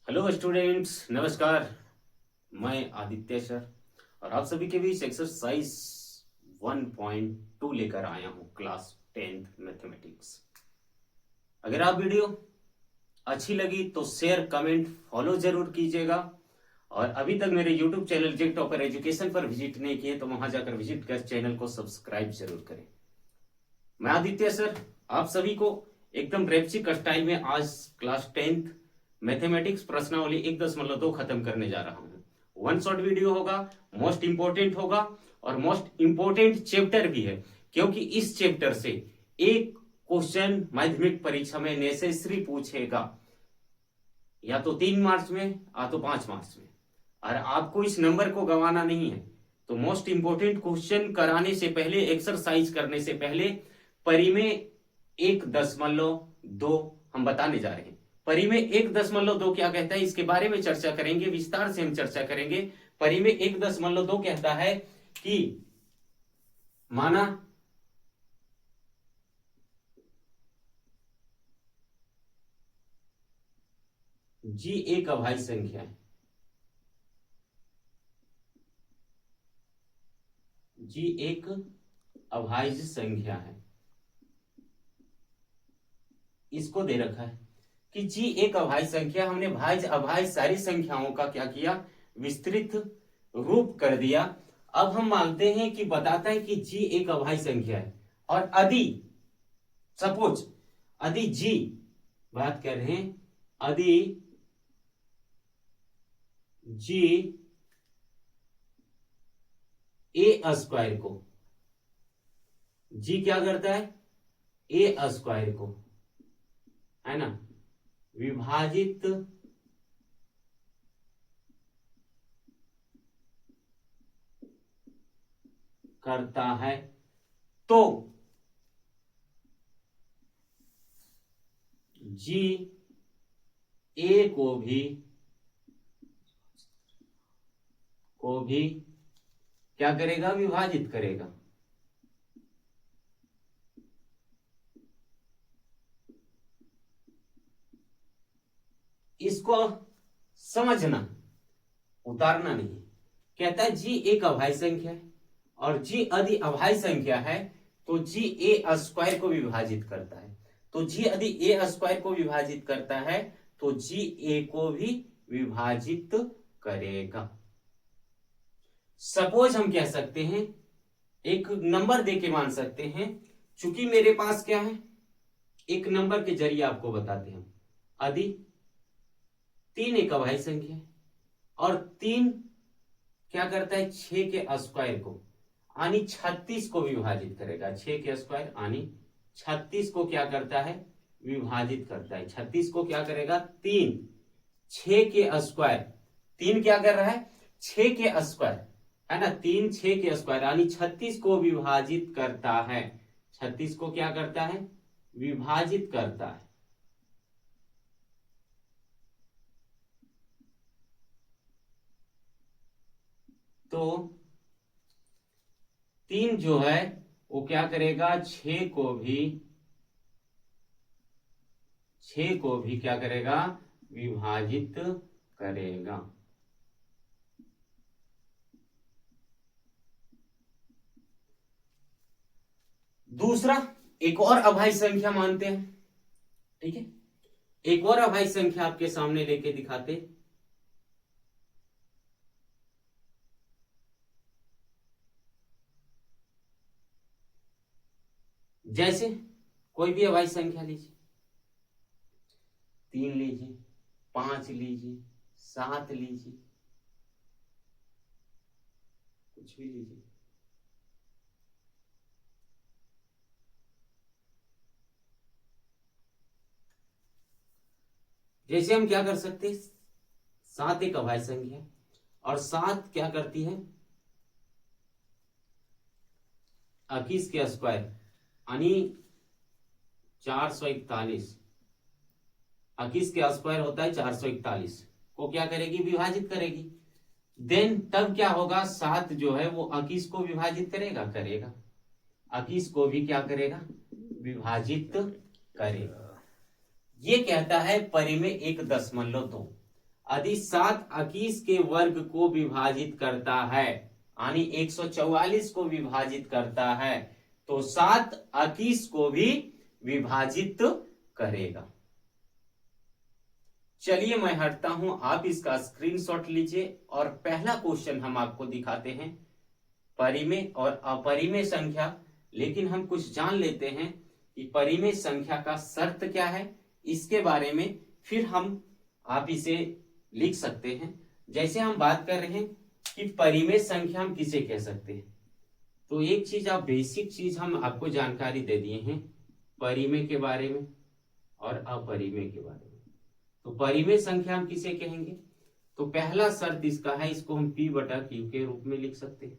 Hello students, नमस्कार। मैं Aditya sir और आप सभी के बीच एक्सरसाइज 1.2 लेकर आया हूं, क्लास 10th मैथमेटिक्स। अगर आप वीडियो अच्छी लगी तो शेयर, कमेंट, फॉलो जरूर कीजिएगा। और अभी तक मेरे यूट्यूब चैनल जेक टॉपर एजुकेशन पर विजिट नहीं किए तो वहां जाकर विजिट कर चैनल को सब्सक्राइब जरूर करें। मैं आदित्य सर आप सभी को एकदम रैप्चिक स्टाइल में आज क्लास 10th मैथमेटिक्स प्रश्नावली 1.2 खत्म करने जा रहा हूं। वन शॉट वीडियो होगा, मोस्ट इंपोर्टेंट होगा और मोस्ट इंपोर्टेंट चैप्टर भी है, क्योंकि इस चैप्टर से एक क्वेश्चन माध्यमिक परीक्षा में नेसेसरी पूछेगा, या तो 3 मार्च में या तो 5 मार्च में। और आपको इस नंबर को गंवाना नहीं है, तो मोस्ट इंपोर्टेंट क्वेश्चन कराने से पहले, एक्सरसाइज करने से पहले परिमेय 1.2 हम बताने जा रहे हैं। परिमेय 1.2 क्या कहता है, इसके बारे में चर्चा करेंगे, विस्तार से हम चर्चा करेंगे। परिमेय 1.2 कहता है कि माना जी एक अभाज्य संख्या है, जी एक अभाज्य संख्या है। इसको दे रखा है कि जी एक अभाज्य संख्या, हमने भाज्य अभाज्य सारी संख्याओं का क्या किया, विस्तृत रूप कर दिया। अब हम मानते हैं कि बताता है कि जी एक अभाज्य संख्या है, और यदि सपोज यदि जी, बात कर रहे हैं यदि जी ए स्क्वायर को, जी क्या करता है, ए स्क्वायर को, है ना, विभाजित करता है, तो जी ए को भी क्या करेगा, विभाजित करेगा। इसको समझना, उतारना नहीं। कहता है जी एक अभाज्य संख्या है, और जी यदि अभाज्य संख्या है तो जी ए स्क्वायर को विभाजित करता है। तो जी यदि ए स्क्वायर को विभाजित करता है तो जी ए को भी विभाजित करेगा। सपोज हम कह सकते हैं, एक नंबर देके मान सकते हैं, चूंकि मेरे पास क्या है, एक नंबर के जरिए आपको बताते हैं। यदि 3 एक अभाज्य संख्या है और 3 क्या करता है, 6 के स्क्वायर को यानी 36 को विभाजित करेगा। 6 के स्क्वायर यानी 36 को क्या करता है, विभाजित करता है। 36 को क्या करेगा, 3 6 के स्क्वायर, 3 क्या कर रहा है, 6 के स्क्वायर, है ना, 3 6 के स्क्वायर यानी 36 को विभाजित करता है। 36 को क्या करता है, विभाजित करता है। तो 3 जो है वो क्या करेगा, 6 को भी क्या करेगा, विभाजित करेगा। दूसरा, एक और अभाज्य संख्या मानते हैं, ठीक है। एक और अभाज्य संख्या आपके सामने लेके दिखाते, जैसे कोई भी अभाज्य संख्या लीजिए, 3 लीजिए, 5 लीजिए, 7 लीजिए, कुछ भी लीजिए। जैसे हम क्या कर सकते हैं, 7 एक अभाज्य संख्या है और 7 क्या करती है, 21 के स्क्वायर यानी 441, 21 के स्क्वायर होता है 441 को क्या करेगी, विभाजित करेगी। देन तब क्या होगा, 7 जो है वो 21 को विभाजित करेगा, 21 को भी क्या करेगा, विभाजित करेगा। ये कहता है परिमेय 1.2। यदि 7 21 के वर्ग को विभाजित करता है, यानी 144 को विभाजित करता है, तो 7 21 को भी विभाजित करेगा। चलिए मैं हटता हूं, आप इसका स्क्रीनशॉट लीजिए और पहला क्वेश्चन हम आपको दिखाते हैं, परिमेय और अपरिमेय संख्या। लेकिन हम कुछ जान लेते हैं कि परिमेय संख्या का शर्त क्या है, इसके बारे में फिर आप इसे लिख सकते हैं। जैसे हम बात कर रहे हैं कि परिमेय संख्या हम किसे कह सकते हैं, तो एक चीज आप बेसिक चीज हम आपको जानकारी दे दिए हैं परिमेय के बारे में और अपरिमेय के बारे में। तो परिमेय संख्या हम किसे कहेंगे, तो पहला शर्त इसका है, इसको हम P बटा Q के रूप में लिख सकते हैं।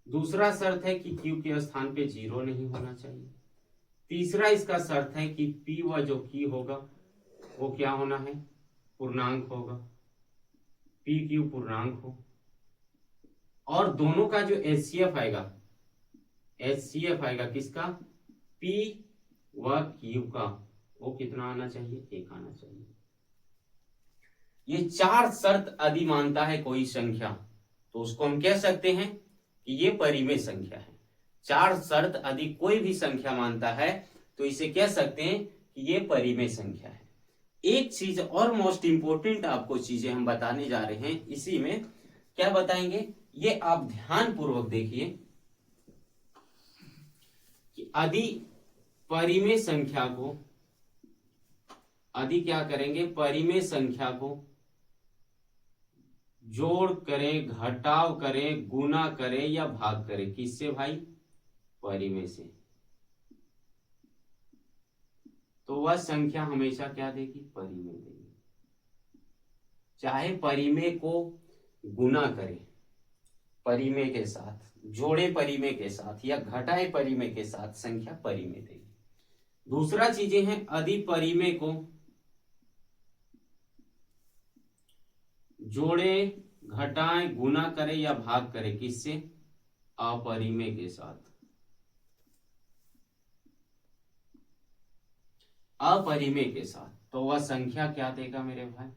दूसरा शर्त है कि Q के स्थान पे 0 नहीं होना चाहिए। तीसरा इसका शर्त है कि P व जो Q होगा वो क्या होना है, पूर्णांक होगा, PQ पूर्णांक हो। और दोनों का जो HCF आएगा किसका, P व Q का, वो कितना आना चाहिए, 1 आना चाहिए। ये 4 शर्त यदि मानता है कोई संख्या, तो उसको हम कह सकते हैं कि ये परिमेय संख्या है। 4 शर्त यदि कोई भी संख्या मानता है तो इसे कह सकते हैं कि ये परिमेय संख्या है। एक चीज और मोस्ट इंपोर्टेंट आपको चीजें हम बताने जा रहे हैं, इसी में क्या बताएंगे, ये आप ध्यान पूर्वक देखिए कि यदि परिमेय संख्या को, यदि क्या करेंगे, परिमेय संख्या को जोड़ करें, घटाव करें, गुना करें या भाग करें, किससे भाई, परिमेय से, तो वह संख्या हमेशा क्या देगी, परिमेय देगी। चाहे परिमेय को गुना करें परिमेय के साथ, जोड़े परिमेय के साथ या घटाए परिमेय के साथ, संख्या परिमेय देगी। दूसरा चीजें हैं, यदि परिमेय को जोड़े, घटाए, गुना करे या भाग करे, किससे, अपरिमेय के साथ, अपरिमेय के साथ, तो वह संख्या क्या देगा मेरे भाई,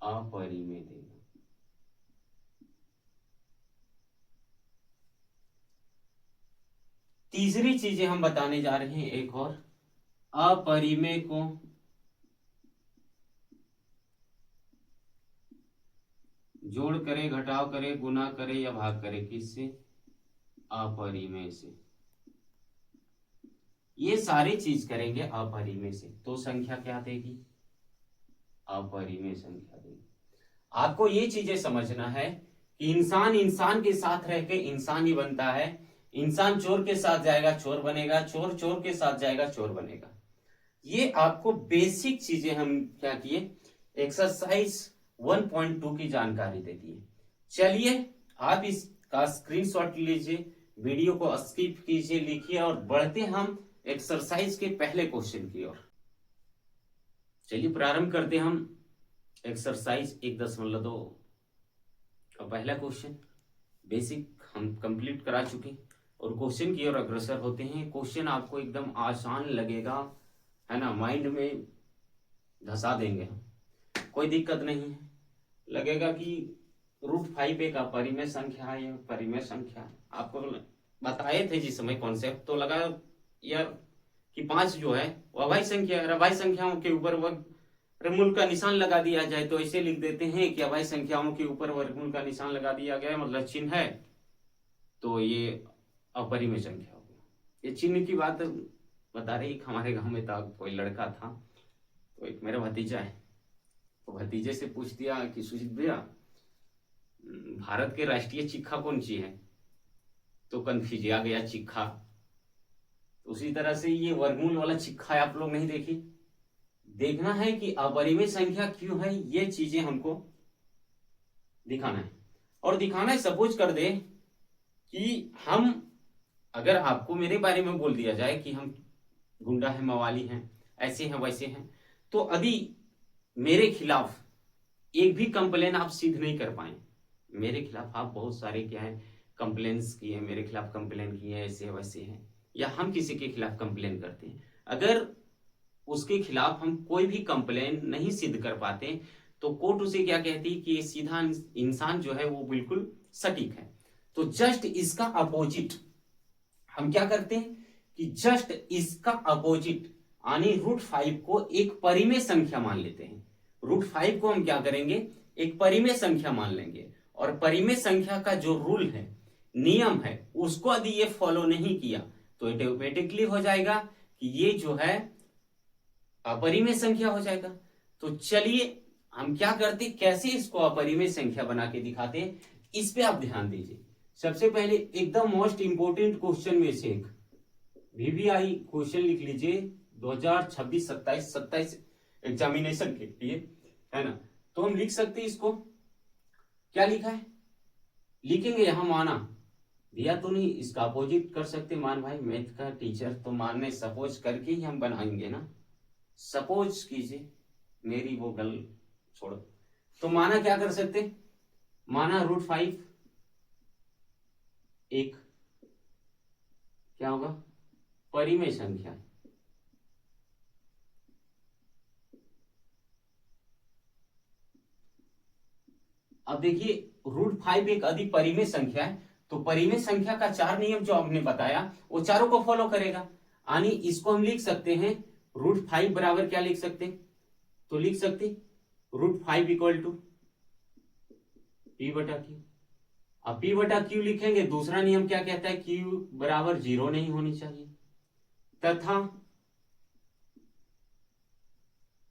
अपरिमेय देगा। तीसरी चीजें हम बताने जा रहे हैं, एक और, अपरिमेय को जोड़ करे, घटाव करे, गुना करे या भाग करे, किससे, अपरिमेय से। ये सारी चीज करेंगे अपरिमेय से, तो संख्या क्या देगी, अपरिमेय संख्या देगी। आपको ये चीजें समझना है कि इंसान इंसान के साथ रह के इंसान ही बनता है। इंसान चोर के साथ जाएगा चोर बनेगा, चोर चोर के साथ जाएगा चोर बनेगा। ये आपको बेसिक चीजें हम क्या किए, एक्सरसाइज 1.2 की जानकारी दे दी है। चलिए आप इसका स्क्रीनशॉट लीजिए, वीडियो को स्किप कीजिए, लिखिए और बढ़ते हम एक्सरसाइज के पहले क्वेश्चन की ओर। चलिए प्रारंभ करते हम एक्सरसाइज 1.2 का पहला क्वेश्चन। बेसिक हम कंप्लीट करा चुके और क्वेश्चन की ओर अग्रसर होते हैं। क्वेश्चन आपको एकदम आसान लगेगा, है ना, माइंड में धसा देंगे हम, कोई दिक्कत नहीं है। लगेगा कि √5 एक अपरिमेय संख्या है, ये परिमेय संख्या है। आपको बताए थे जिस समय कॉन्सेप्ट, तो लगा यार कि 5 जो है वो अभाज्य संख्या है, अभाज्य संख्याओं के ऊपर वर्गमूल का निशान लगा दिया जाए तो ऐसे लिख देते हैं कि अभाज्य संख्याओं के ऊपर वर्गमूल का निशान लगा दिया गया, मतलब चिन्ह है, तो ये अपरिमेय संख्या हो गया। ये चिन्ह की बात बता रही, हमारे गांव में था कोई लड़का था, तो एक मेरा भतीजा है, तो भतीजे से पूछ दिया कि सुजीत भैया भारत के राष्ट्रीय चिक्खा कौन सी है, तो कंफ्यूज आ गया चिक्खा। तो उसी तरह से ये वर्गमूल वाला चिक्खा आप लोग नहीं देखी, देखना है कि अपरिमेय संख्या क्यों है, ये चीजें हमको दिखाना है। और दिखाना है, सपोज कर दे कि हम, अगर आपको मेरे बारे में बोल दिया जाए कि हम गुंडा है, मवाली हैं, ऐसे हैं वैसे हैं, तो यदि मेरे खिलाफ एक भी कंप्लेन आप सिद्ध नहीं कर पाए, मेरे खिलाफ आप बहुत सारे क्या है कंप्लेन्स किए, मेरे खिलाफ कंप्लेन किए, ऐसे वैसे हैं, या हम किसी के खिलाफ कंप्लेन करते हैं, अगर उसके खिलाफ हम कोई भी कंप्लेन नहीं सिद्ध कर पाते तो कोट उसे क्या कहती है कि ये सीधा इंसान जो है वो बिल्कुल सटीक है। तो जस्ट इसका अपोजिट हम क्या करते हैं कि जस्ट इसका अपोजिट यानी √5 को एक परिमेय संख्या मान लेते हैं। √5 को हम क्या करेंगे, एक परिमेय संख्या मान लेंगे, और परिमेय संख्या का जो रूल है, नियम है, उसको यदि ये फॉलो नहीं किया तो ऑटोमेटिकली हो जाएगा कि ये जो है अपरिमेय संख्या हो जाएगा। तो चलिए हम क्या करते, कैसे इसको अपरिमेय संख्या बना के दिखाते हैं, इस पे आप ध्यान दीजिए। सबसे पहले एकदम मोस्ट इंपोर्टेंट क्वेश्चन में से एक VVI क्वेश्चन लिख लीजिए 2026 27 एग्जामिनेशन के लिए, है ना। तो हम लिख सकते हैं इसको, क्या लिखा है, लिखेंगे यहां माना दिया तो नहीं, इसका अपोजिट कर सकते मान, भाई मैथ का टीचर तो मानने सपोज करके ही हम बनाएंगे ना, सपोज कीजिए, मेरी वो गल छोड़ो। तो माना क्या कर सकते, माना √5 एक क्या होगा, परिमेय संख्या। अब देखिए √5 एक अधिक परिमेय संख्या है, तो परिमेय संख्या का 4 नियम जो आपने बताया वो चारों को फॉलो करेगा। यानी इसको हम लिख सकते हैं √5 बराबर क्या लिख सकते, तो लिख सकते √5 इक्वल टू P/Q। अब P/Q लिखेंगे, दूसरा नियम क्या कहता है, Q बराबर 0 नहीं होनी चाहिए, तथा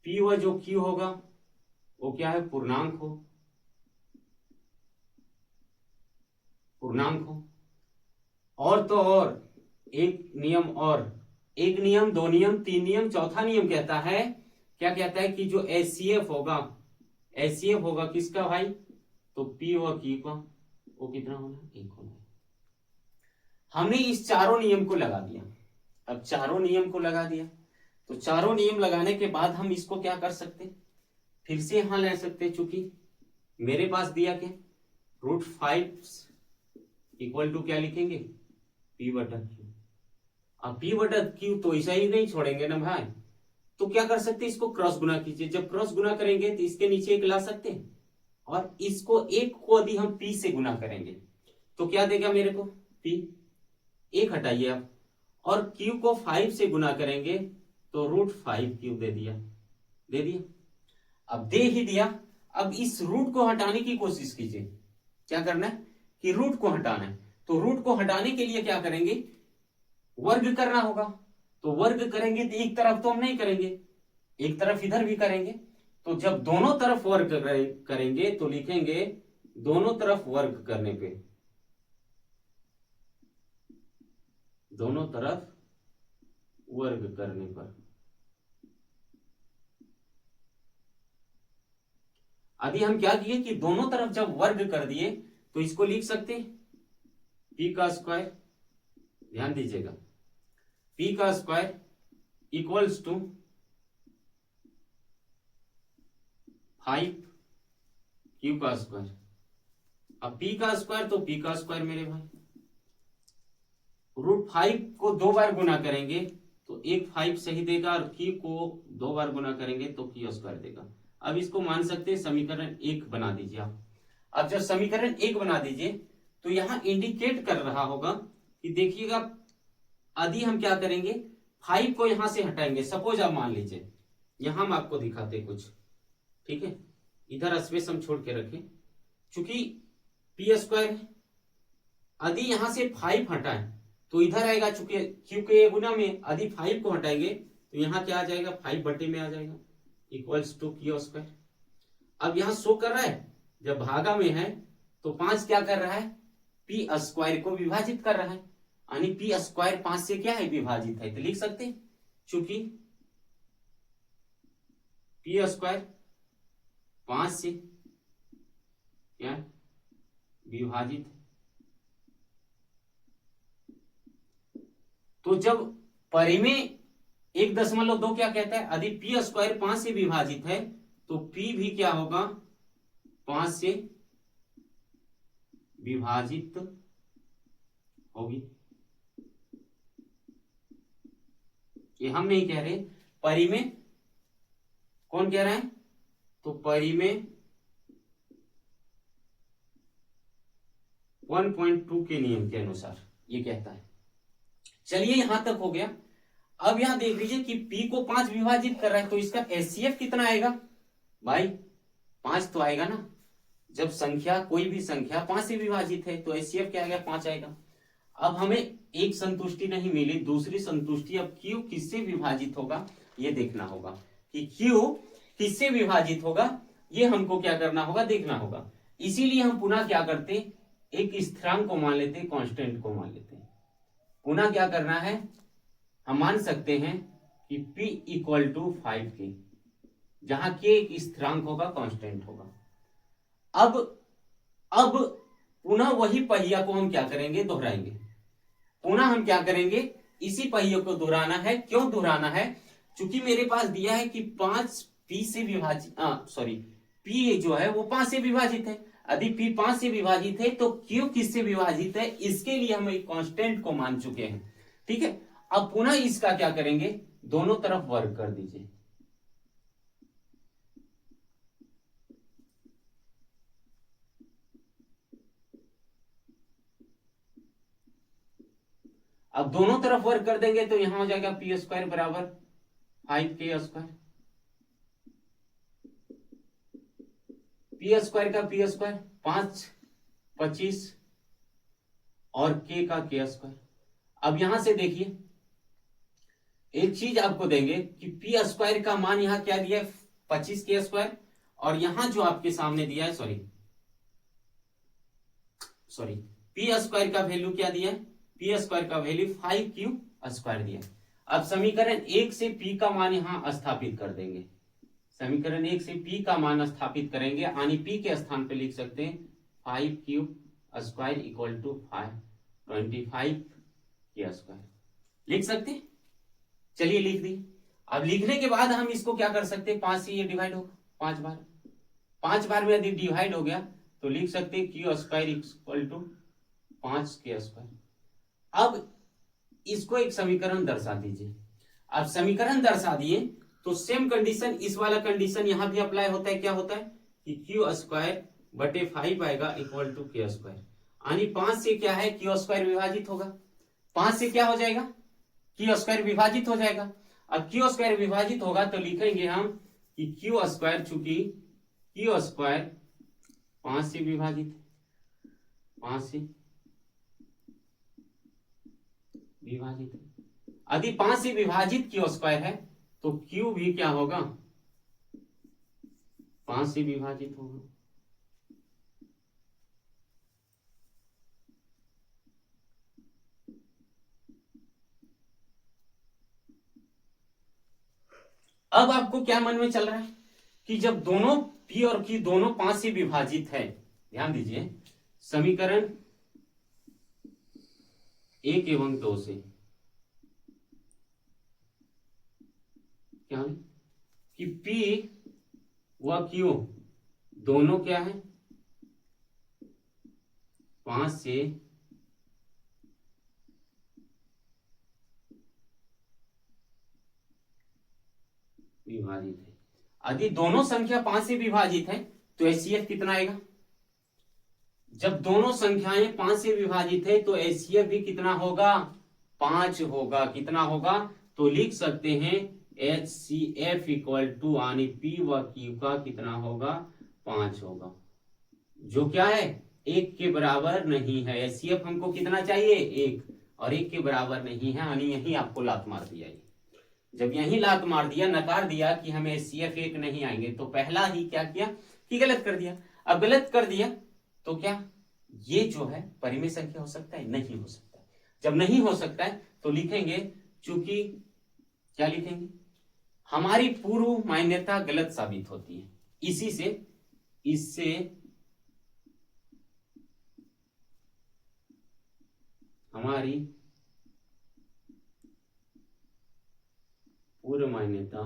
P व जो Q होगा वो क्या है, पूर्णांक हो, पूर्णांक हो। और तो और एक नियम, और एक नियम, दो नियम, तीन नियम, चौथा नियम कहता है, क्या कहता है कि जो HCF होगा, HCF होगा किसका भाई, तो P व Q का वो कितना होना, 1 होना। हमने इस चारों नियम को लगा दिया। अब चारों नियम को लगा दिया, तो चारों नियम लगाने के बाद हम इसको क्या कर सकते, फिर से यहां ले सकते, चूंकि मेरे पास दिया क्या, √5 इक्वल टू क्या लिखेंगे, P/Q। अब P/Q तो ऐसा ही नहीं छोड़ेंगे ना भाई, तो क्या कर सकते, इसको क्रॉस गुना कीजिए। जब क्रॉस गुना करेंगे तो इसके नीचे एक ला सकते हैं, और इसको एक को यदि हम P से गुना करेंगे तो क्या देगा मेरे को, P, एक हटाइए आप, और Q को 5 से गुना करेंगे तो √5Q दे दिया, दे दिया। अब दे ही दिया, अब इस रूट को हटाने की कोशिश कीजिए। क्या करना है कि रूट को हटाना है, तो रूट को हटाने के लिए क्या करेंगे, वर्ग करना होगा। तो वर्ग करेंगे तो एक तरफ तो हम नहीं करेंगे, एक तरफ इधर भी करेंगे। तो जब दोनों तरफ वर्ग करेंगे तो लिखेंगे दोनों तरफ वर्ग करने पे, दोनों तरफ वर्ग करने पर, अभी हम क्या किए कि दोनों तरफ जब वर्ग कर दिए तो इसको लिख सकते हैं P का स्क्वायर, ध्यान दीजिएगा, P का स्क्वायर इक्वल्स टू 5Q का स्क्वायर। अब P का स्क्वायर तो P का स्क्वायर मेरे भाई, √5 को 2 बार गुना करेंगे तो एक 5 सही देगा, और Q को 2 बार गुना करेंगे तो Q स्क्वायर देगा। अब इसको मान सकते हैं समीकरण 1 बना दीजिए आप। अब जब समीकरण 1 बना दीजिए तो यहां इंडिकेट कर रहा होगा कि देखिएगा, यदि हम क्या करेंगे, 5 को यहां से हटाएंगे। सपोज आप मान लीजिए, यहां हम आपको दिखाते कुछ, ठीक है, इधर स्पेस हम छोड़ के रखें, चूंकि P स्क्वायर है, यदि यहां से 5 हटाएं तो इधर आएगा, चूंकि क्योंकि गुना में यदि 5 को हटाएंगे तो यहां क्या आ जाएगा, 5 बटे में आ जाएगा, इक्वल्स टू Q स्क्वायर। अब यहां शो कर रहा है, जब भागा में है तो 5 क्या कर रहा है, P स्क्वायर को विभाजित कर रहा है, यानी P स्क्वायर 5 से क्या है, विभाजित है। तो लिख सकते हैं चूंकि P स्क्वायर 5 से क्या विभाजित है, तो जब परिमेय 1.2 क्या कहता है, यदि P स्क्वायर 5 से विभाजित है तो P भी क्या होगा, 5 से विभाजित होगी। ये हम नहीं कह रहे, परिमेय कौन कह रहा है, तो परिमेय 1.2 के नियम के अनुसार ये कहता है। चलिए यहां तक हो गया। अब यहां देख लीजिए कि P को 5 विभाजित कर रहा है, तो इसका HCF कितना आएगा भाई? 5 तो आएगा ना। जब संख्या, कोई भी संख्या 5 से विभाजित है तो HCF क्या आएगा? 5 आएगा। अब हमें एक संतुष्टि नहीं मिली, दूसरी संतुष्टि। अब Q किससे विभाजित होगा ये देखना होगा कि Q किससे विभाजित होगा, ये हमको क्या करना होगा? देखना होगा। इसीलिए हम पुनः क्या करते, एक स्थिरांक को मान लेते, कांस्टेंट को मान लेते। पुनः क्या करना है, हम मान सकते हैं कि P इक्वल टू 5 के, जहां K एक स्थिरांक होगा, कांस्टेंट होगा। अब पुनः वही पहिया को हम क्या करेंगे? दोहराएंगे। पुनः हम क्या करेंगे? इसी पहिए को दोहराना है। क्यों दोहराना है? चूंकि मेरे पास दिया है कि 5 P से विभाजित, P जो है वो 5 से विभाजित है। यदि P 5 से विभाजित है तो Q किससे विभाजित है, इसके लिए हम एक कांस्टेंट को मान चुके हैं। ठीक है। अब पुनः इसका क्या करेंगे? दोनों तरफ वर्ग कर दीजिए। अब दोनों तरफ वर्ग कर देंगे तो यहां हो जाएगा P स्क्वायर बराबर 5K स्क्वायर। P स्क्वायर का P स्क्वायर 5 25 और K का K स्क्वायर। अब यहां से देखिए, एक चीज आपको देंगे कि P स्क्वायर का मान यहां क्या दिया है? 25K square. और यहां जो आपके सामने दिया है, सॉरी, P स्क्वायर का वैल्यू क्या दिया है? P स्क्वायर का वैल्यू 5Q स्क्वायर दिया है। अब समीकरण 1 से P का मान यहां स्थापित कर देंगे। समीकरण 1 से P का मान स्थापित करेंगे, यानी P के स्थान पे लिख सकते हैं 5Q square equal to 25K square लिख सकते हैं। चलिए लिख दी। अब लिखने के बाद हम इसको क्या कर सकते हैं? 5 से ये डिवाइड होगा 5 बार में यदि डिवाइड हो गया तो लिख सकते हैं Q square equal to 5K square. अब इसको एक समीकरण दर्शा दीजिए। अब समीकरण दर्शा दिए तो सेम कंडीशन, इस वाला कंडीशन यहां भी अप्लाई होता है। क्या होता है कि Q स्क्वायर बटे 5 आएगा इक्वल टू K स्क्वायर, यानी 5 से क्या है? Q स्क्वायर विभाजित होगा। 5 से क्या हो जाएगा? Q स्क्वायर विभाजित हो जाएगा। अब Q स्क्वायर विभाजित होगा तो लिखेंगे हम कि Q स्क्वायर, चूंकि Q स्क्वायर 5 से विभाजित, 5 से विभाजित है। यदि 5 से विभाजित Q स्क्वायर है तो Q भी क्या होगा? 5 से विभाजित होगा। अब आपको क्या मन में चल रहा है कि जब दोनों P और Q दोनों 5 से विभाजित है, ध्यान दीजिए, समीकरण 1 एवं 2 से क्या है कि P व Q दोनों क्या है? 5 से विभाजित है। यदि दोनों संख्या 5 से विभाजित है तो HCF कितना आएगा? जब दोनों संख्याएं 5 से विभाजित है तो HCF भी कितना होगा? 5 होगा। कितना होगा? तो लिख सकते हैं HCF इक्वल टू, यानी P व Q का कितना होगा? 5 होगा, जो क्या है? 1 के बराबर नहीं है। HCF हमको कितना चाहिए? 1, और 1 के बराबर नहीं है, यानी यही आपको लात मार दिया। जब यही लात मार दिया, नकार दिया कि हमें HCF 1 नहीं आएंगे, तो पहला ही क्या किया कि गलत कर दिया। अब गलत कर दिया तो क्या ये जो है परिमेय संख्या हो सकता है? नहीं हो सकता। जब नहीं हो सकता है तो लिखेंगे, चूंकि क्या लिखेंगे? हमारी पूर्व मान्यता गलत साबित होती है। इससे हमारी पूर्व मान्यता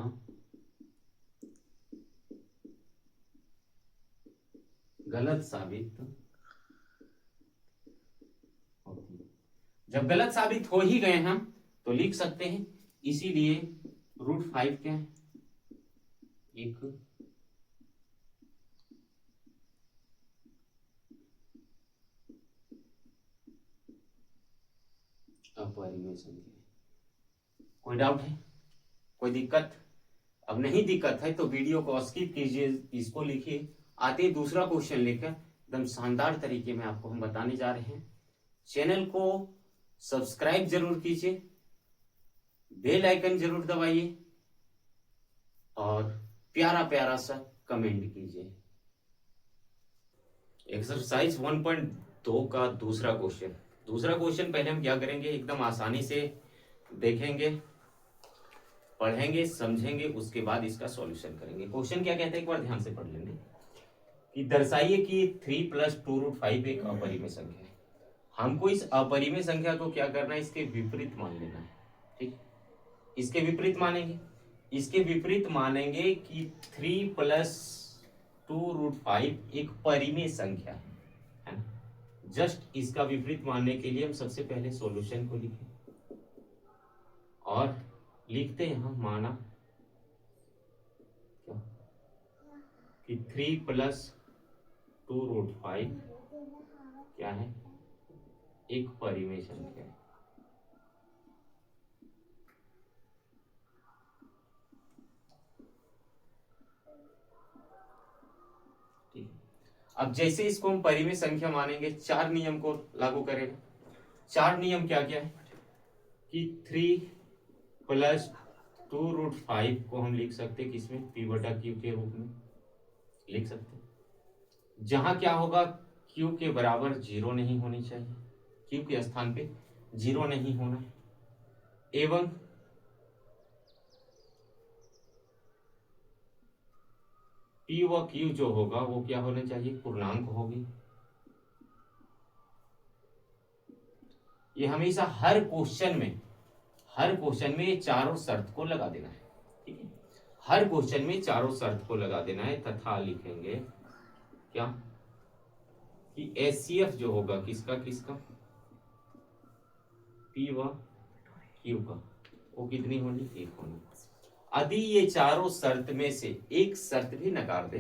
गलत साबित होती है। जब गलत साबित हो ही गए हम तो लिख सकते हैं, इसीलिए √5 क्या है? 1 अपरिमेय संख्या। कोई डाउट है, कोई दिक्कत? अब नहीं दिक्कत है तो वीडियो को स्किप कीजिए, इसको लिखिए। आते ही दूसरा क्वेश्चन लेकर एकदम शानदार तरीके में आपको हम बताने जा रहे हैं। चैनल को सब्सक्राइब जरूर कीजिए, बेल आइकन जरूर दबाइए और प्यारा प्यारा सा कमेंट कीजिए। एक्सरसाइज 1.2 का दूसरा क्वेश्चन पहले हम क्या करेंगे, एकदम आसानी से देखेंगे, पढ़ेंगे, समझेंगे, उसके बाद इसका सॉल्यूशन करेंगे। क्वेश्चन क्या कहते हैं, एक बार ध्यान से पढ़ लेंगे कि दर्शाइए कि 3 + 2√5 एक अपरिमेय संख्या है। हमको इस अपरिमेय संख्या को क्या करना है, इसके विपरीत मान लेना है। ठीक, इसके विपरीत मानेंगे। इसके विपरीत मानेंगे कि 3 + 2√5 एक परिमेय संख्या है ना। जस्ट इसका विपरीत मानने के लिए हम सबसे पहले सॉल्यूशन को लिखें और लिखते हैं हम, माना क्या कि 3 + 2√5 क्या है, एक परिमेय संख्या है। ठीक है, अब जैसे इसको हम परिमेय संख्या मानेंगे, 4 नियम को लागू करेंगे। 4 नियम क्या क्या है कि 3 + 2√5 को हम लिख सकते हैं किसमें, p/q के रूप में लिख सकते हैं। जहां क्या होगा, q के बराबर 0 नहीं होनी चाहिए, q के स्थान पे 0 नहीं होना है, एवं p व q जो होगा वो क्या होना चाहिए, पूर्णांक होगी। ये हमेशा हर क्वेश्चन में ये चारों शर्त को लगा देना है। ठीक है, हर क्वेश्चन में चारों शर्त को लगा देना है तथा लिखेंगे क्या कि एचसीएफ जो होगा किसका p व q का, वो कितनी होनी, 1 होनी। यदि ये चारों शर्त में से एक शर्त भी नकार दे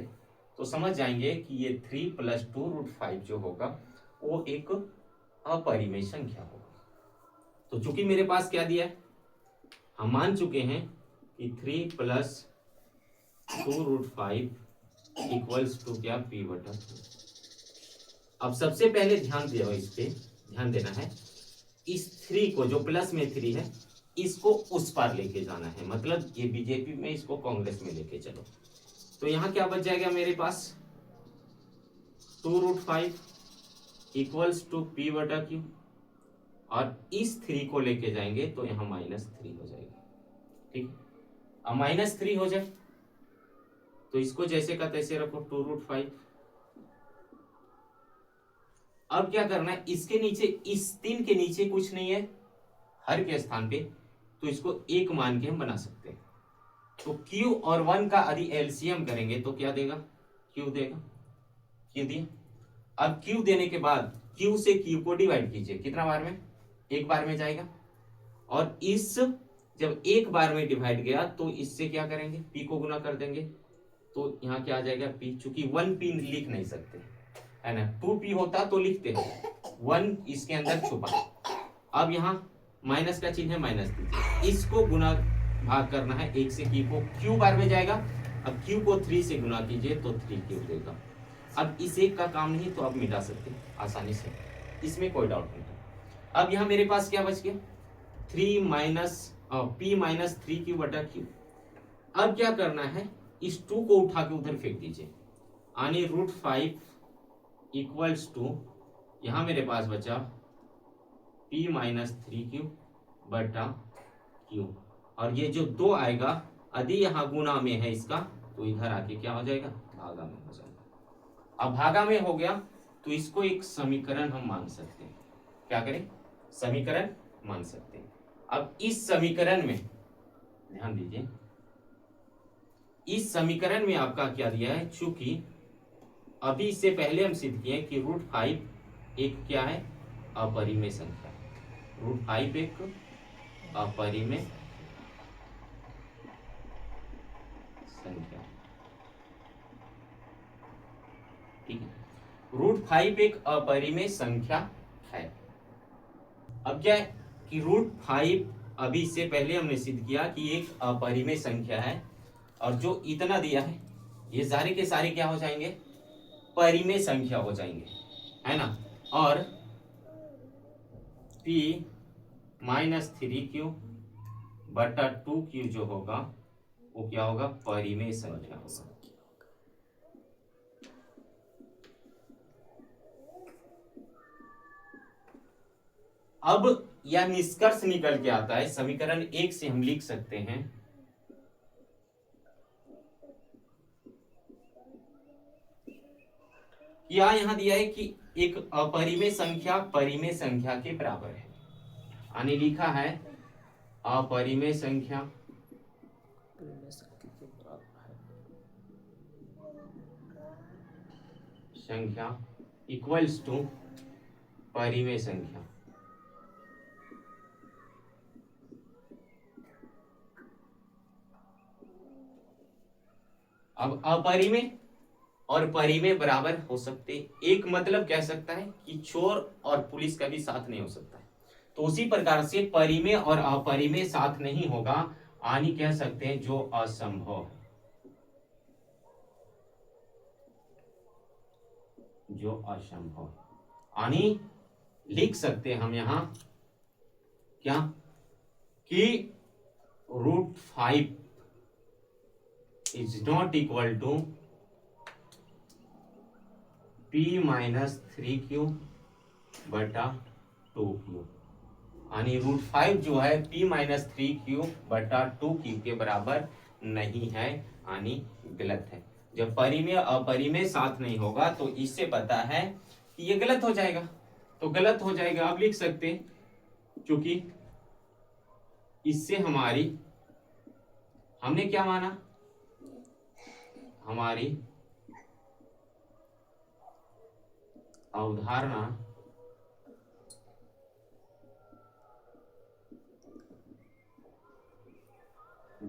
तो समझ जाएंगे कि ये 3 + 2√5 जो होगा वो एक अपरिमेय संख्या होगा। तो चूंकि मेरे पास क्या दिया है, हम मान चुके हैं कि 3 + 2√5 = क्या, p/q। अब सबसे पहले ध्यान दिया, इस पे ध्यान देना है। इस 3 को, जो प्लस में 3 है, इसको उस पार लेके जाना है, मतलब ये बीजेपी में, इसको कांग्रेस में लेके चलो। तो यहां क्या बच जाएगा मेरे पास, 2√5 = p/q, और इस 3 को लेके जाएंगे तो यहां -3 हो जाएगा। ठीक है, अब -3 हो जाए तो इसको जैसे का तैसे रखो, 2√5। अब क्या करना है, इसके नीचे, इस 3 के नीचे कुछ नहीं है हर के स्थान पे, तो इसको 1 मान के हम बना सकते हैं। तो q और 1 का यदि एलसीएम करेंगे तो क्या देगा, q देगा, q दिया। अब q देने के बाद q से q को डिवाइड कीजिए, कितना बार में, 1 बार में जाएगा। और इस जब 1 बार में डिवाइड गया तो इससे क्या करेंगे, p को गुना कर देंगे, तो यहाँ क्या आ जाएगा, p। चूंकि 1p लिख नहीं सकते है ना, 2p होता तो लिखते हैं, 1 इसके अंदर छुपा। अब यहाँ माइनस का चिन्ह है, माइनस दीजिए, इसको गुना भाग करना है 1 से, q को q बार में जाएगा। अब q को 3 से गुना कीजिए तो 3q देगा। अब इस एक का काम नहीं तो आप मिटा सकते हैं आसानी से, इसमें कोई डाउट नहीं है। अब यहाँ मेरे पास क्या बच गया, p - 3q/q। अब क्या करना है, इस 2 को उठा के उधर फेंक दीजिए, यानी √5 = यहां मेरे पास बचा p - 3q/q, और ये जो 2 आएगा यदि यहाँ गुना में है इसका तो इधर आके क्या हो जाएगा, भागा में हो जाएगा। अब भागा में हो गया तो इसको एक समीकरण हम मान सकते हैं, क्या करें, समीकरण मान सकते हैं। अब इस समीकरण में ध्यान दीजिए, इस समीकरण में आपका क्या दिया है, चूंकि अभी इससे पहले हम सिद्ध किए कि √5 एक क्या है, अपरिमेय संख्या, √5 एक अपरिमेय संख्या। ठीक है, √5 एक अपरिमेय संख्या है। अब क्या है कि √5 अभी इससे पहले हमने सिद्ध किया कि एक अपरिमेय संख्या है, और जो इतना दिया है ये सारे के सारे क्या हो जाएंगे, परिमेय संख्या हो जाएंगे, है ना। और p-3q बटा 2q जो होगा वो क्या होगा, परिमेय संख्या होगा। अब यह निष्कर्ष निकल के आता है, समीकरण 1 से हम लिख सकते हैं या यहां दिया है कि एक अपरिमेय संख्या परिमेय संख्या के बराबर है, यानी लिखा है अपरिमेय संख्या इक्वल्स टू परिमेय संख्या। अब अपरिमेय और परिमेय बराबर हो सकते, एक मतलब कह सकता है कि चोर और पुलिस का भी साथ नहीं हो सकता है, तो उसी प्रकार से परिमेय और अपरिमेय साथ नहीं होगा, यानी कह सकते हैं जो असंभव है, जो असंभव, यानी लिख सकते हैं हम यहां क्या कि √5 is not equal to p-3q बटा 2q, यानी √5 जो है p-3q बटा 2q के बराबर नहीं है, यानी गलत है। जब परिमेय अपरिमेय साथ नहीं होगा तो इससे पता है कि ये गलत हो जाएगा, तो गलत हो जाएगा। आप लिख सकते हैं क्योंकि इससे हमने क्या माना, हमारी अवधारणा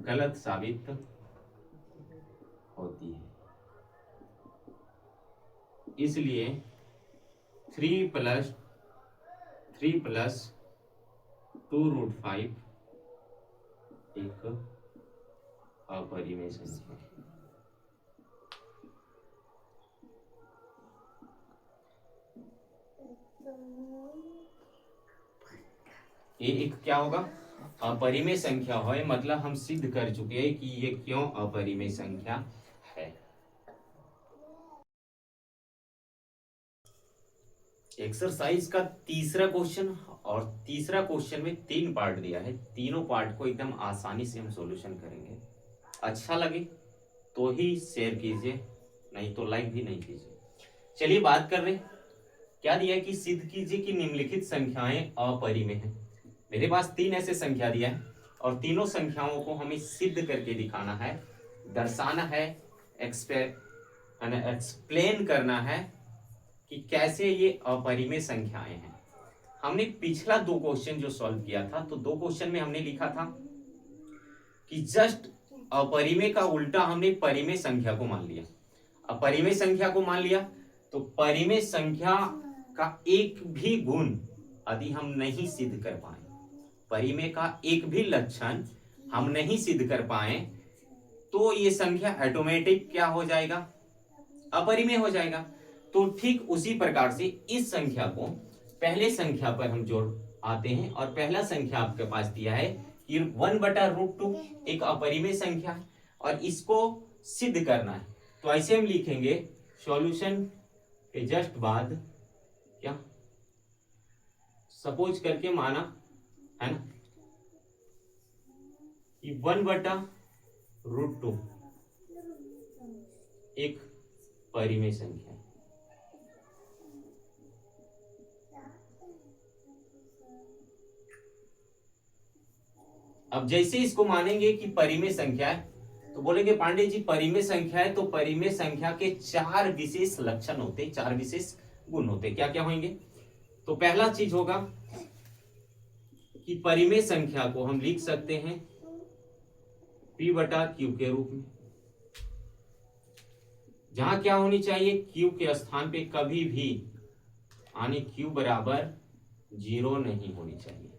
गलत साबित होती है, इसलिए 3 + 2√5 एक अपरिमेय संख्या है। ये एक क्या होगा, अपरिमेय संख्या है, मतलब हम सिद्ध कर चुके हैं कि ये क्यों अपरिमेय संख्या है। एक्सरसाइज का तीसरा क्वेश्चन, और तीसरा क्वेश्चन में 3 पार्ट दिया है, तीनों पार्ट को एकदम आसानी से हम सॉल्यूशन करेंगे। अच्छा लगे तो ही शेयर कीजिए, नहीं तो लाइक भी नहीं कीजिए। चलिए बात कर रहे, क्या दिया है कि सिद्ध कीजिए कि निम्नलिखित संख्याएं अपरिमेय हैं। मेरे पास 3 ऐसे संख्या दिया है और तीनों संख्याओं को हमें सिद्ध करके दिखाना है, दर्शाना है, एक्सप्लेन करना है कि कैसे ये अपरिमेय संख्याएं हैं। हमने पिछला 2 क्वेश्चन जो सॉल्व किया था, तो 2 क्वेश्चन में हमने लिखा था कि जस्ट अपरिमेय का उल्टा हमने परिमेय संख्या को मान लिया। अब परिमेय संख्या को मान लिया तो परिमेय संख्या का एक भी गुण यदि हम नहीं सिद्ध कर पाए, परिमेय का एक भी लक्षण हम नहीं सिद्ध कर पाए, तो ये संख्या ऑटोमेटिक क्या हो जाएगा, अपरिमेय हो जाएगा। तो ठीक उसी प्रकार से इस संख्या को पहले संख्या पर हम जोड़ आते हैं, और पहला संख्या आपके पास दिया है कि 1/√2 एक अपरिमेय संख्या है और इसको सिद्ध करना है। तो ऐसे हम लिखेंगे सॉल्यूशन के जस्ट बाद क्या, सपोज करके माना है ना कि 1/√2 एक परिमेय संख्या है। अब जैसे इसको मानेंगे कि परिमेय संख्या है, तो बोलेंगे पांडे जी परिमेय संख्या है तो परिमेय संख्या के 4 विशेष लक्षण होते, 4 विशेष गुण होते, क्या क्या होंगे। तो पहला चीज होगा कि परिमेय संख्या को हम लिख सकते हैं p/q के रूप में, जहां क्या होनी चाहिए, q के स्थान पे कभी भी यानी q बराबर 0 नहीं होनी चाहिए,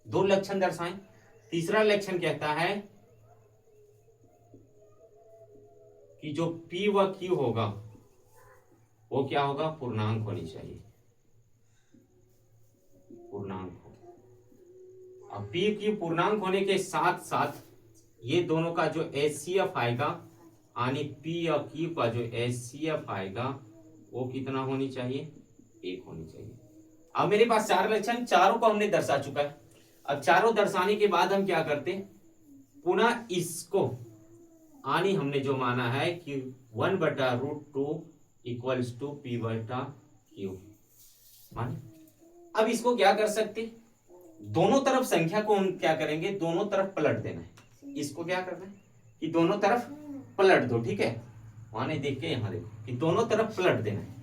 दो लक्षण दर्शाएं। तीसरा लक्षण कहता है कि जो P व Q होगा वो क्या होगा, पूर्णांक होनी चाहिए, पूर्णांक हो। अब P Q पूर्णांक होने के साथ साथ ये दोनों का जो HCF आएगा, यानी P और Q का जो HCF आएगा वो कितना होनी चाहिए, 1 होनी चाहिए। अब मेरे पास 4 लक्षण, चारों को हमने दर्शा चुका है। अब चारों दर्शाने के बाद हम क्या करते, पुनः इसको यानी हमने जो माना है कि 1/√2 इक्वल्स टू P/Q माने। अब इसको क्या कर सकते, दोनों तरफ संख्या को हम क्या करेंगे, दोनों तरफ पलट देना है। इसको क्या करना है कि दोनों तरफ पलट दो, ठीक है। माने देख के यहां देखो कि दोनों तरफ पलट देना है,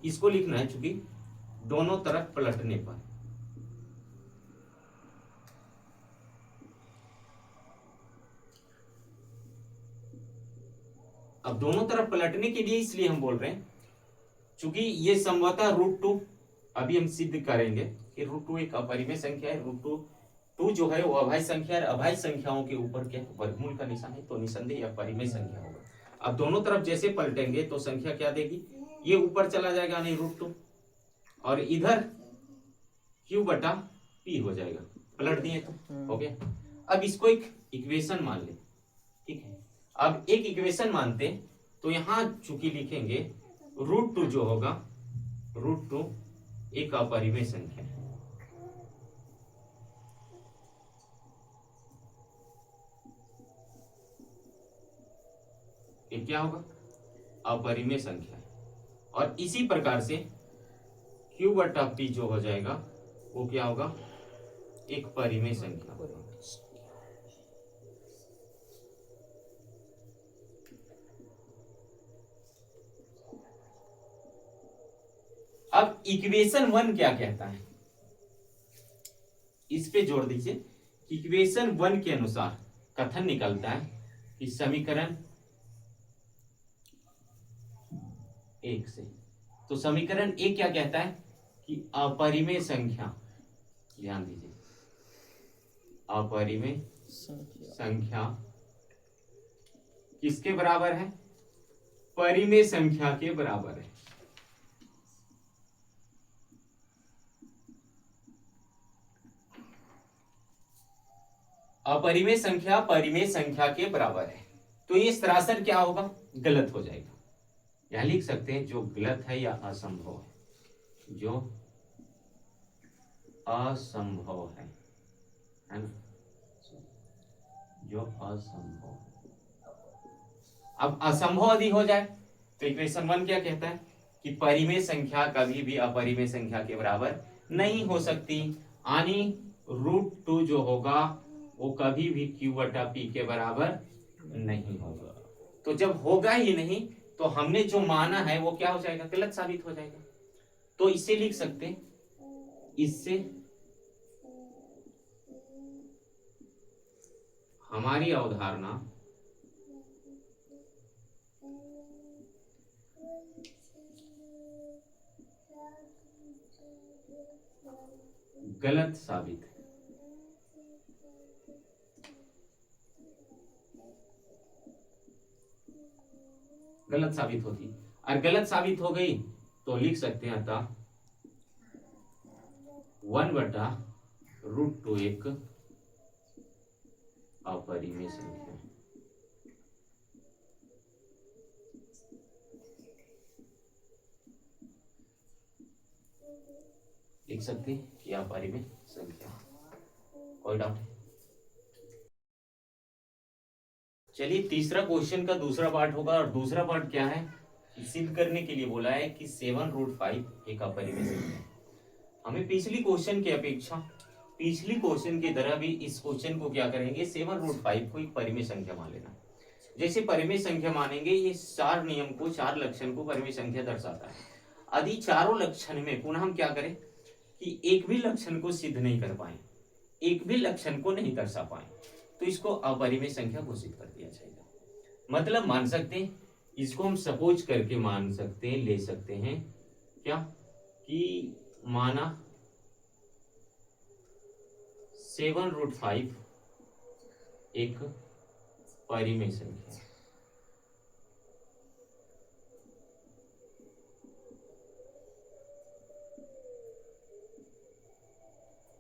इसको लिखना है, चूंकि दोनों तरफ पलटने पर अब दोनों तरफ पलटने के लिए इसलिए हम बोल रहे हैं चूंकि ये संभवतः √2 अभी हम सिद्ध करेंगे कि √2 एक अपरिमेय संख्या है। √2 जो है वो अभाज्य संख्या है, अभाज्य संख्याओं के ऊपर क्या वर्गमूल का निशान है, तो निसंदेह अपरिमेय संख्या होगा। अब दोनों तरफ जैसे पलटेंगे तो संख्या क्या देगी, ये ऊपर चला जाएगा नहीं √2 और इधर Q/P हो जाएगा, पलट दिए तो हो गया। अब इसको एक इक्वेशन मान ले, ठीक है। अब एक इक्वेशन मानते तो यहां चूंकि लिखेंगे √2 जो होगा, √2 एक अपरिमेय संख्या है। ये क्या होगा, अपरिमेय संख्या है। और इसी प्रकार से Q/P जो हो जाएगा वो क्या होगा, एक परिमेय संख्या होगा। अब इक्वेशन 1 क्या कहता है, इस पे जोड़ दीजिए। इक्वेशन 1 के अनुसार कथन निकलता है कि समीकरण 1 से, तो समीकरण 1 क्या कहता है कि अपरिमेय संख्या, ध्यान दीजिए, अपरिमेय संख्या किसके बराबर है, परिमेय संख्या के बराबर है। अपरिमेय संख्या परिमेय संख्या के बराबर है, तो ये सरासर क्या होगा, गलत हो जाएगा। यहां लिख सकते हैं जो गलत है या असंभव है, जो असंभव है ना, जो असंभव। अब असंभव यदि हो जाए तो इक्वेशन 1 क्या कहता है कि परिमेय संख्या कभी भी अपरिमेय संख्या के बराबर नहीं हो सकती, यानी √2 जो होगा वो कभी भी Q/P के बराबर नहीं होगा। तो जब होगा ही नहीं तो हमने जो माना है वो क्या हो जाएगा, गलत साबित हो जाएगा। तो इससे लिख सकते हैं, इससे हमारी अवधारणा गलत साबित है। गलत साबित होती, और गलत साबित हो गई तो लिख सकते हैं अतः 1/√2 एक अपरिमेय संख्या है। लिख सकते हैं कि अपरिमेय संख्या। कोई डाउट है? चलिए तीसरा क्वेश्चन का दूसरा पार्ट होगा, और दूसरा पार्ट क्या है, सिद्ध करने के लिए बोला है कि 7√5 एक अपरिमेय संख्या है। हमें पिछली क्वेश्चन की अपेक्षा, पिछली क्वेश्चन की तरह भी इस क्वेश्चन को क्या करेंगे, 7√5 को एक परिमेय संख्या मान लेना। जैसे परिमेय संख्या मानेंगे, ये 4 नियम को, 4 लक्षण को परिमेय संख्या दर्शाता है। यदि चारों लक्षण में पुनः हम क्या करें कि एक भी लक्षण को सिद्ध नहीं कर पाए, एक भी लक्षण को नहीं दर्शा पाए, तो इसको अपरिमेय संख्या घोषित कर दिया जाएगा। मतलब मान सकते हैं, इसको हम सपोज करके मान सकते हैं, ले सकते हैं क्या कि माना 7√5 एक परिमेय संख्या है।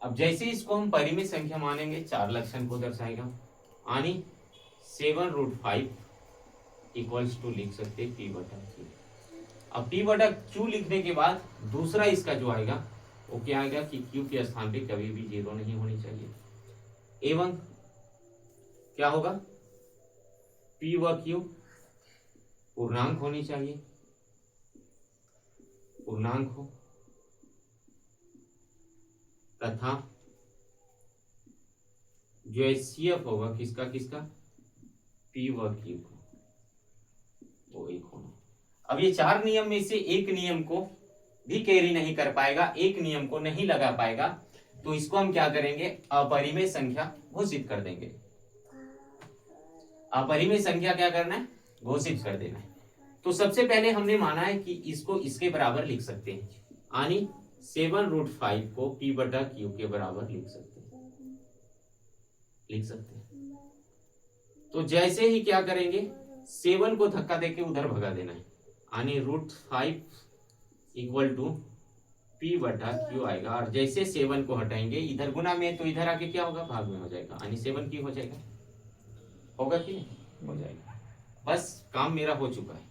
अब जैसे इसको हम परिमेय संख्या मानेंगे, चार लक्षण को दर्शाएगा, यानी 7√5 इक्वल्स टू लिख सकते P/Q। अब P/Q लिखने के बाद दूसरा इसका जो आएगा वो क्या आएगा कि Q के स्थान पे कभी भी 0 नहीं होनी चाहिए, एवं क्या होगा, P व Q पूर्णांक होनी चाहिए, पूर्णांक हो, तथा जो HCF होगा किसका किसका, P व Q का, वो एक होना। अब ये चार नियम में से एक नियम को भी कैरी नहीं कर पाएगा, एक नियम को नहीं लगा पाएगा, तो इसको हम क्या करेंगे, अपरिमेय संख्या घोषित कर देंगे। अपरिमेय संख्या क्या करना है, घोषित कर देना है। तो सबसे पहले हमने माना है कि इसको इसके बराबर लिख सकते हैं, यानी 7√5 को P/Q के बराबर लिख सकते हैं। तो जैसे ही क्या करेंगे, 7 को धक्का देके उधर भगा देना है, यानी √5 इक्वल टू P/Q आएगा, और जैसे 7 को हटाएंगे, इधर गुना में तो इधर आके क्या होगा, भाग में हो जाएगा, यानी 7Q हो जाएगा, होगा कि नहीं, हो जाएगा। बस काम मेरा हो चुका है।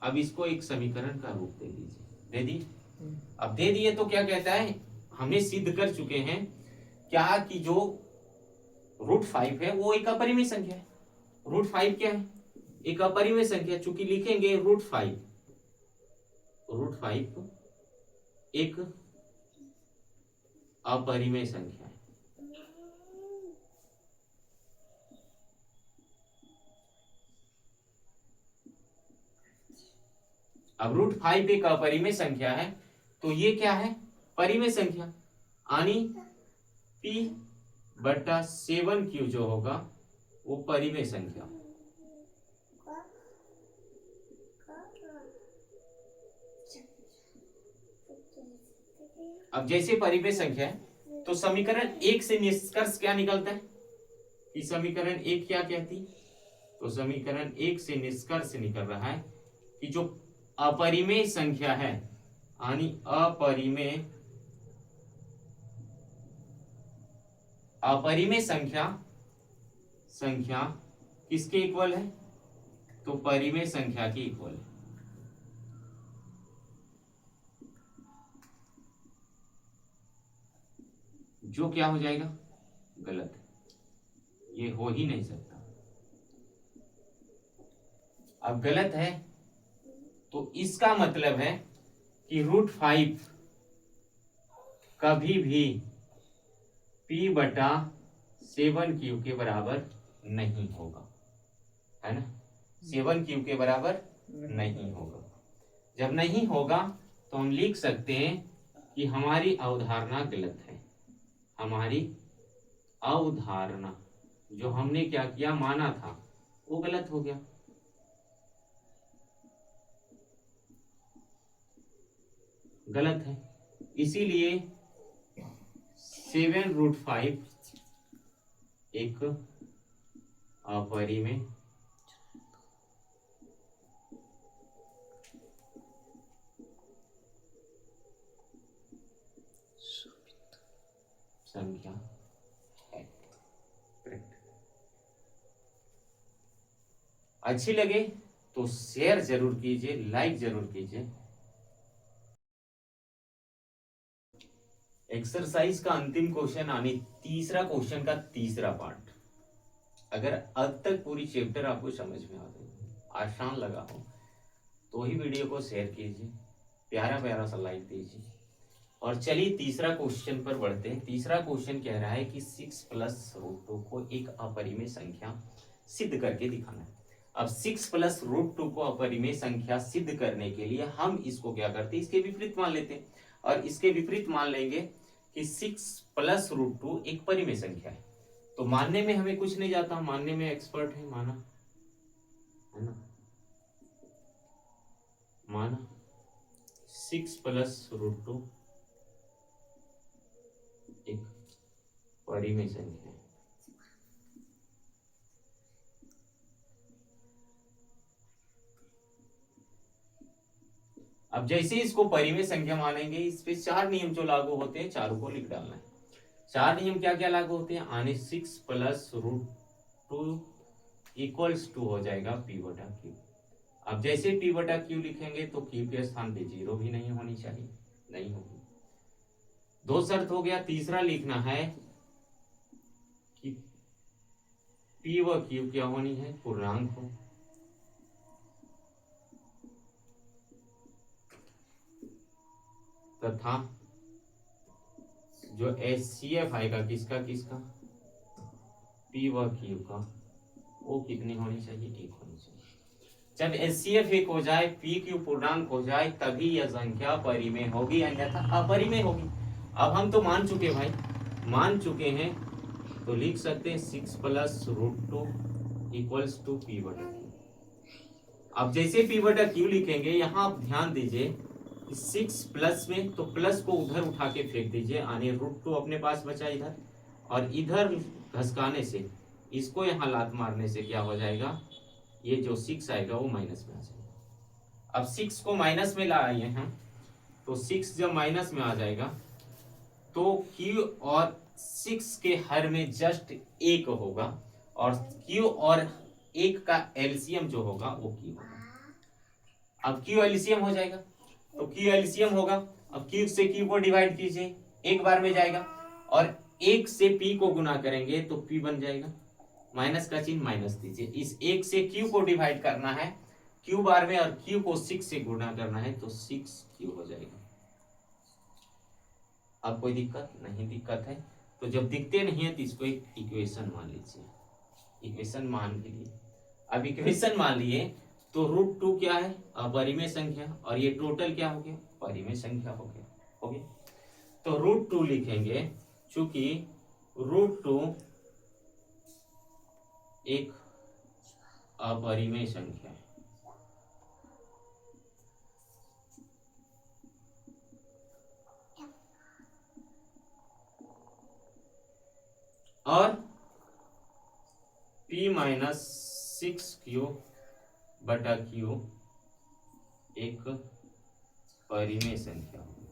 अब इसको एक समीकरण का रूप दे दीजिए, दे दी। अब दे दिए तो क्या कहता है, हमने सिद्ध कर चुके हैं क्या कि जो √5 है वो एक अपरिमेय संख्या है। √5 क्या है, एक अपरिमेय संख्या, चूंकि लिखेंगे √5 एक अपरिमेय संख्या है। अब √5 एक अपरिमेय संख्या है, तो ये क्या है, परिमेय संख्या, यानी P/7Q जो होगा वो परिमेय संख्या। अब जैसे परिमेय संख्या है तो समीकरण 1 से निष्कर्ष क्या निकलता है कि समीकरण 1 क्या कहती, तो समीकरण 1 से निष्कर्ष निकल रहा है कि जो अपरिमेय संख्या है, यानी अपरिमेय संख्या किसके इक्वल है, तो परिमेय संख्या की इक्वल है। जो क्या हो जाएगा, गलत है, ये हो ही नहीं सकता। अब गलत है तो इसका मतलब है कि √5 कभी भी P/7Q के बराबर नहीं होगा, है ना, 7Q के बराबर नहीं होगा। जब नहीं होगा तो हम लिख सकते हैं कि हमारी अवधारणा गलत है, हमारी अवधारणा जो हमने क्या किया, माना था, वो गलत हो गया। गलत है, इसीलिए 7√5 एक अपरिमेय संख्या है। करेक्ट। अच्छी लगे तो शेयर जरूर कीजिए, लाइक जरूर कीजिए। एक्सरसाइज का अंतिम क्वेश्चन, आने तीसरा क्वेश्चन का तीसरा पार्ट। अगर अब तक पूरी चैप्टर आपको समझ में आ गई, आसान लगा हो, तो ही वीडियो को शेयर कीजिए, प्यारा प्यारा सा लाइक दीजिए। और चलिए तीसरा क्वेश्चन पर बढ़ते हैं। तीसरा क्वेश्चन कह रहा है कि 6+√2 को एक अपरिमेय संख्या सिद्ध करके दिखाना है। अब 6+√2 को अपरिमेय संख्या सिद्ध करने के लिए हम इसको क्या करते हैं, इसके विपरीत मान लेते हैं, और इसके विपरीत मान लेंगे कि 6+√2 एक परिमेय संख्या है। तो मानने में हमें कुछ नहीं जाता, मानने में एक्सपर्ट है, माना, है ना, माना 6+√2 एक परिमेय संख्या। अब जैसे इसको परिमेय संख्या मानेंगे, इस पे चार नियम जो लागू होते हैं, चारों को लिख डालना है। चार नियम क्या क्या लागू होते हैं? आने 6 प्लस रूट 2 इक्वल्स टू हो जाएगा पी बटा क्यू। अब जैसे पी बटा क्यू लिखेंगे तो क्यू के स्थान पे जीरो भी नहीं होनी चाहिए, नहीं होगी। दो शर्त हो गया। तीसरा लिखना है कि पी व क्यू क्या होनी है? पूर्णांक हो। तथा जो एचसीएफ आएगा किसका किसका? पी व क्यू का, वो कितनी होनी चाहिए? एक होनी चाहिए। जब एचसीएफ एक हो जाए, पी क्यू पूर्णांक हो जाए, तभी यह संख्या परिमेय होगी, अन्यथा अपरिमेय होगी। अब हम तो मान चुके भाई, मान चुके हैं, तो लिख सकते हैं 6 plus root 2 equals to p बटा क्यू। अब जैसे पी बटा क्यू लिखेंगे, यहां आप ध्यान दीजिए 6 प्लस में, तो प्लस को उधर उठा के फेंक दीजिए, आने रूट 2 अपने पास बचा इधर, और इधर घसकाने से, इसको यहां लात मारने से क्या हो जाएगा? ये जो 6 आएगा वो माइनस में आ जाएगा। अब 6 को माइनस में लाए हैं, तो 6 जब माइनस में आ जाएगा तो Q और 6 के हर में जस्ट 1 होगा, और Q और 1 का एलसीएम जो होगा वो Q होगा। अब Q एलसीएम हो जाएगा, तो Q एलसीएम होगा। अब Q से Q को डिवाइड कीजिए, एक बार में जाएगा, और 1 से P को गुना करेंगे तो P बन जाएगा। माइनस का चिन्ह माइनस दीजिए। इस 1 से Q को डिवाइड करना है Q बार में, और Q को 6 से गुणा करना है, तो 6Q हो जाएगा। अब कोई दिक्कत नहीं? दिक्कत है तो जब दिखते नहीं है तो इसको एक इक्वेशन मान लीजिए, इक्वेशन मान लीजिए। अब इक्वेशन मान लिए तो रूट 2 क्या है? अपरिमेय संख्या, और ये टोटल क्या हो गया? परिमेय संख्या हो गया, हो गया। तो रूट 2 लिखेंगे, चूंकि रूट 2 एक अपरिमेय संख्या है, और P माइनस 6Q बटा Q एक परिमेय संख्या होगी।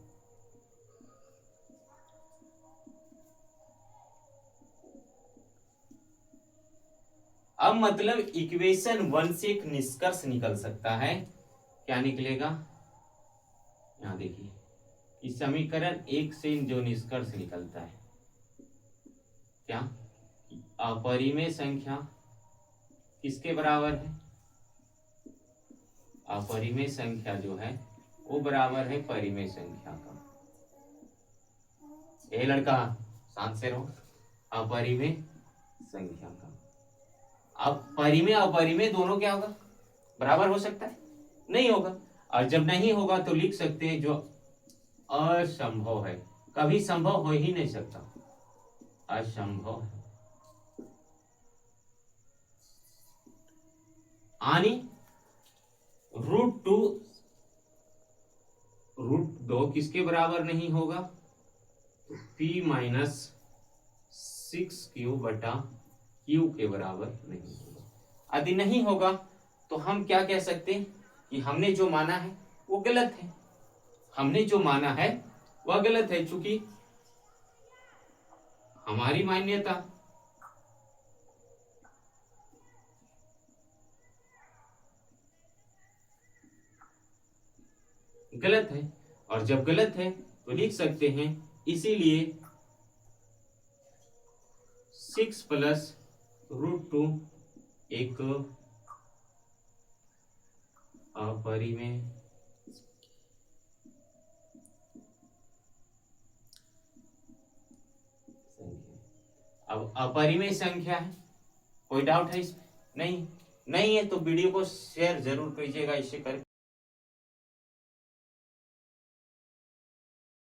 अब मतलब इक्वेशन 1 से एक निष्कर्ष निकल सकता है। क्या निकलेगा? यहां देखिए, इस समीकरण 1 से जो निष्कर्ष निकलता है, क्या? अपरिमेय संख्या किसके बराबर है? अपरिमेय संख्या जो है वो बराबर है परिमेय संख्या का। ए लड़का, शांत से रहो। अपरिमेय संख्या का। अब परिमेय अपरिमेय दोनों क्या होगा? बराबर हो सकता है? नहीं होगा। और जब नहीं होगा तो लिख सकते हैं जो असंभव है, कभी संभव हो ही नहीं सकता, असंभव है। आनी रूट 2 किसके बराबर नहीं होगा? P माइनस 6Q बटा Q के बराबर नहीं होगा। यदि नहीं होगा तो हम क्या कह सकते हैं कि हमने जो माना है वो गलत है, हमने जो माना है वह गलत है, चूंकि हमारी मान्यता गलत है। और जब गलत है तो लिख सकते हैं, इसीलिए 6 प्लस रूट 2 एक अपरिमेय संख्या। अब अपरिमेय संख्या है, कोई डाउट है इसमें? नहीं, नहीं है तो वीडियो को शेयर जरूर कीजिएगा, इससे कर